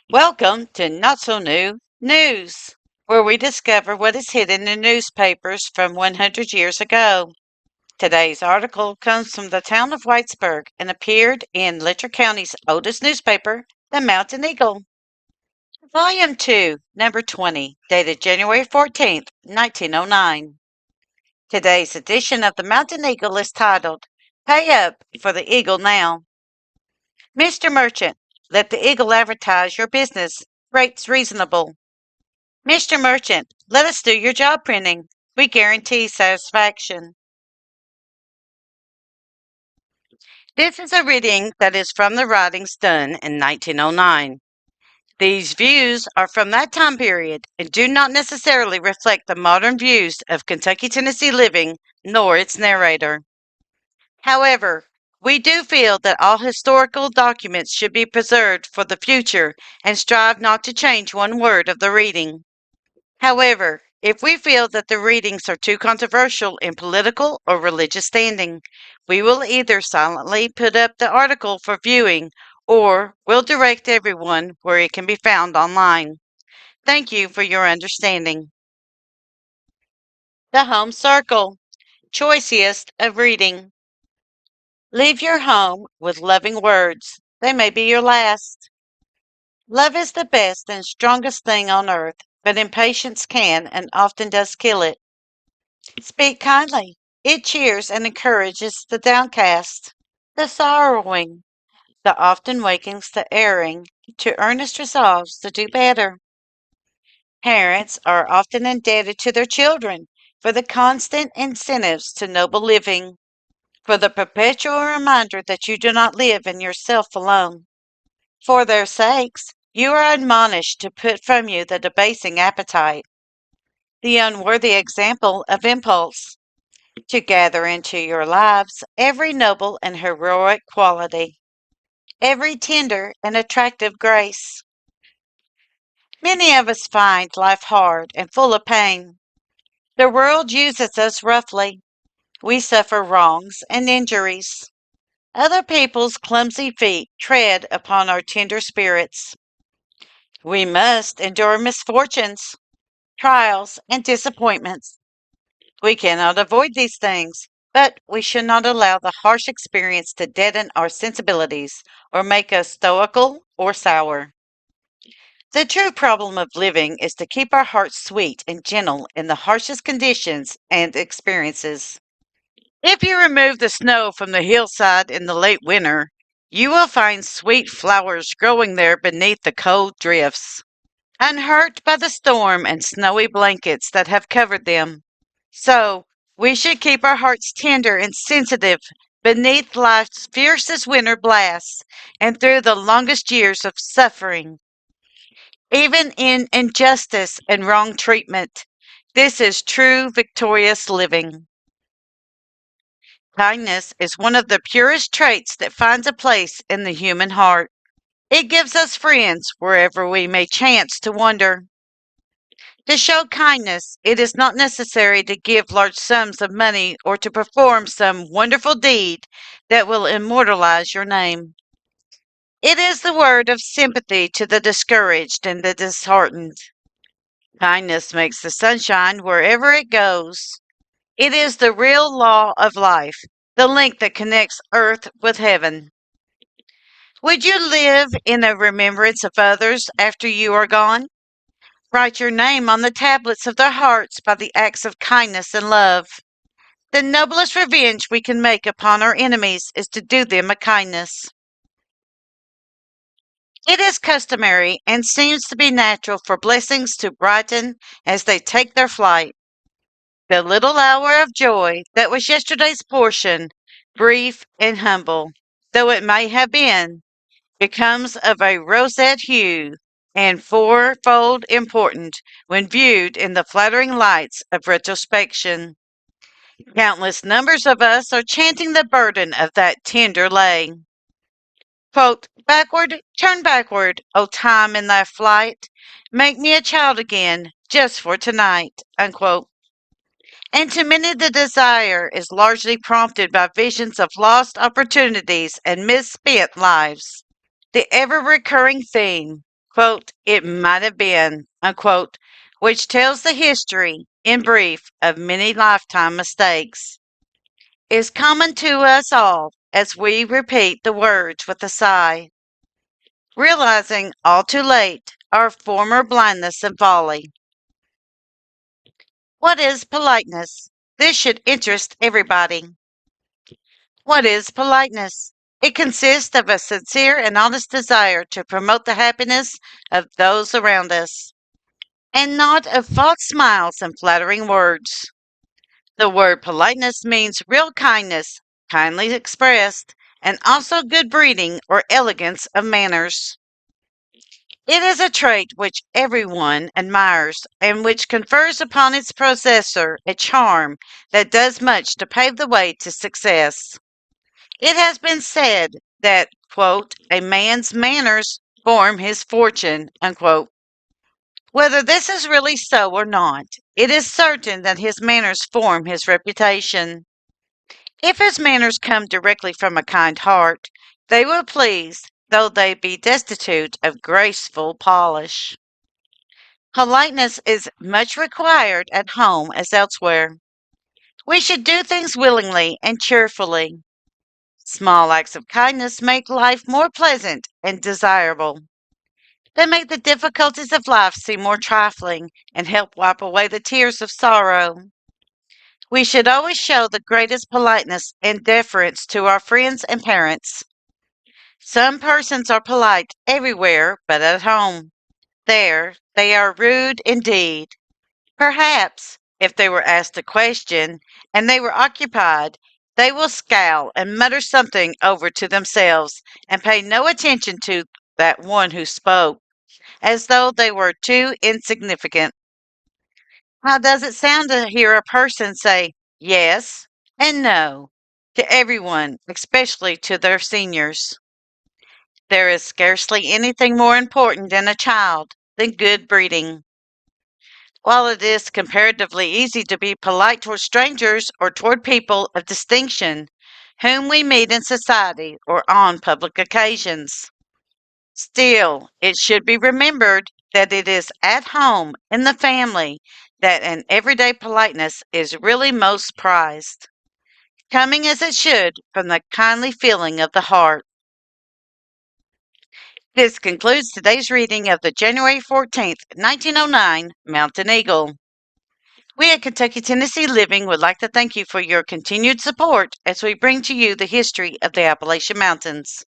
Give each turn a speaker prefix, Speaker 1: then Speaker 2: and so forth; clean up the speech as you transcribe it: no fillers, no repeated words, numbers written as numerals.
Speaker 1: Welcome to Not So New News, where we discover what is hidden in newspapers from 100 years ago. Today's article comes from the town of Whitesburg and appeared in Letcher County's oldest newspaper, the Mountain Eagle. Volume 2, Number 20, dated January 14th, 1909. Today's edition of the Mountain Eagle is titled, Pay Up for the Eagle Now. Mr. Merchant, let the Eagle advertise your business. Rates reasonable. Mr. Merchant, let us do your job printing. We guarantee satisfaction. This is a reading that is from the writings done in 1909. These views are from that time period and do not necessarily reflect the modern views of Kentucky Tennessee living nor its narrator. However, we do feel that all historical documents should be preserved for the future and strive not to change one word of the reading. However, if we feel that the readings are too controversial in political or religious standing, we will either silently put up the article for viewing or will direct everyone where it can be found online. Thank you for your understanding. The Home Circle, choicest of reading. Leave your home with loving words. They may be your last. Love is the best and strongest thing on earth, but impatience can and often does kill it. Speak kindly. It cheers and encourages the downcast, the sorrowing, the often wakens the erring to earnest resolves to do better. Parents are often indebted to their children for the constant incentives to noble living, for the perpetual reminder that you do not live in yourself alone. For their sakes, you are admonished to put from you the debasing appetite, the unworthy example of impulse, to gather into your lives every noble and heroic quality, every tender and attractive grace. Many of us find life hard and full of pain. The world uses us roughly. We suffer wrongs and injuries. Other people's clumsy feet tread upon our tender spirits. We must endure misfortunes, trials, and disappointments. We cannot avoid these things, but we should not allow the harsh experience to deaden our sensibilities or make us stoical or sour. The true problem of living is to keep our hearts sweet and gentle in the harshest conditions and experiences. If you remove the snow from the hillside in the late winter, you will find sweet flowers growing there beneath the cold drifts, unhurt by the storm and snowy blankets that have covered them. So, we should keep our hearts tender and sensitive beneath life's fiercest winter blasts and through the longest years of suffering. Even in injustice and wrong treatment, this is true victorious living. Kindness is one of the purest traits that finds a place in the human heart. It gives us friends wherever we may chance to wander. To show kindness, it is not necessary to give large sums of money or to perform some wonderful deed that will immortalize your name. It is the word of sympathy to the discouraged and the disheartened. Kindness makes the sunshine wherever it goes. It is the real law of life, the link that connects earth with heaven. Would you live in a remembrance of others after you are gone? Write your name on the tablets of their hearts by the acts of kindness and love. The noblest revenge we can make upon our enemies is to do them a kindness. It is customary and seems to be natural for blessings to brighten as they take their flight. The little hour of joy that was yesterday's portion, brief and humble, though it may have been, becomes of a roseate hue and fourfold important when viewed in the flattering lights of retrospection. Countless numbers of us are chanting the burden of that tender lay. Quote, backward, turn backward, O time in thy flight, make me a child again, just for tonight, unquote. And to many the desire is largely prompted by visions of lost opportunities and misspent lives. The ever recurring theme, quote, "It might have been," unquote, which tells the history, in brief, of many lifetime mistakes, is common to us all as we repeat the words with a sigh, realizing all too late our former blindness and folly. What is politeness? This should interest everybody. What is politeness? It consists of a sincere and honest desire to promote the happiness of those around us, and not of false smiles and flattering words. The word politeness means real kindness, kindly expressed, and also good breeding or elegance of manners. It is a trait which everyone admires and which confers upon its possessor a charm that does much to pave the way to success. It has been said that, quote, "a man's manners form his fortune," unquote. Whether this is really so or not, it is certain that his manners form his reputation. If his manners come directly from a kind heart, they will please, though they be destitute of graceful polish. Politeness is much required at home as elsewhere. We should do things willingly and cheerfully. Small acts of kindness make life more pleasant and desirable. They make the difficulties of life seem more trifling and help wipe away the tears of sorrow. We should always show the greatest politeness and deference to our friends and parents. Some persons are polite everywhere but at home. There, they are rude indeed. Perhaps, if they were asked a question and they were occupied, they will scowl and mutter something over to themselves and pay no attention to that one who spoke, as though they were too insignificant. How does it sound to hear a person say yes and no to everyone, especially to their seniors? There is scarcely anything more important in a child than good breeding. While it is comparatively easy to be polite toward strangers or toward people of distinction whom we meet in society or on public occasions, still it should be remembered that it is at home in the family that an everyday politeness is really most prized, coming as it should from the kindly feeling of the heart. This concludes today's reading of the January 14th, 1909 Mountain Eagle. We at Kentucky Tennessee Living would like to thank you for your continued support as we bring to you the history of the Appalachian Mountains.